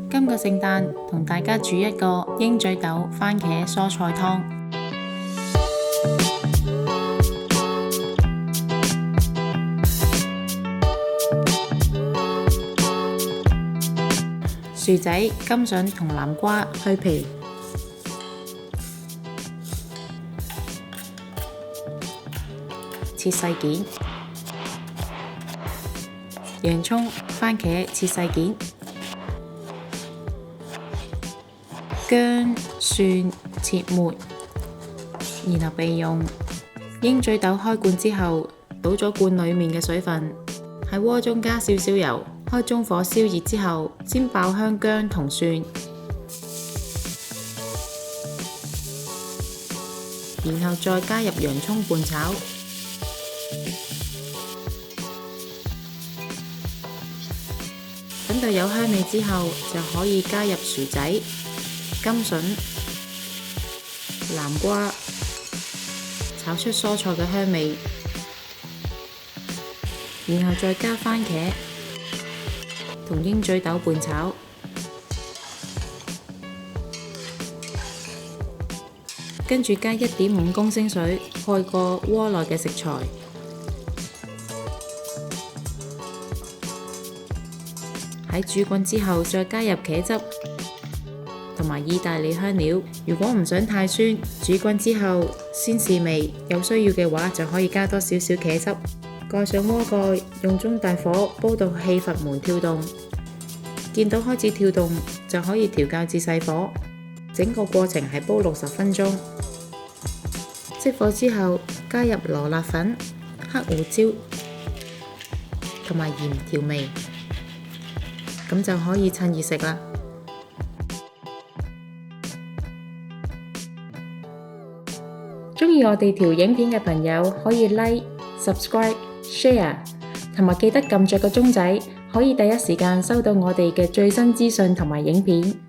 今個聖誕同大家煮一個鷹嘴豆番茄蔬菜湯。薯仔、甘筍同南瓜去皮，切細件；洋蔥、番茄切細件；薑、蒜切末，然後備用。鷹嘴豆開罐之後，倒咗罐裡面嘅水分，喺鍋中加少少油，開中火燒熱之後，先爆香薑同蒜，然後再加入洋蔥拌炒。等到有香味之後，就可以加入薯仔、甘筍、南瓜，炒出蔬菜嘅香味，然後再加番茄同鷹嘴豆拌炒，跟住加1.5公升水蓋過鍋內嘅食材，喺煮滾之後再加入茄汁同埋意大利香料。如果唔想太酸，煮滾之後先試味，有需要嘅話就可以加多少少茄汁。蓋上鍋蓋，用中大火煲到氣閥門跳動，見到開始跳動就可以調校至細火。整個過程係煲60分鐘。熄火之後，加入羅勒粉、黑胡椒同埋鹽調味，咁就可以趁熱食啦。鍾意我哋條影片嘅朋友可以 like、subscribe、share， 同埋記得撳着個鐘仔，可以第一時間收到我哋嘅最新資訊同埋影片。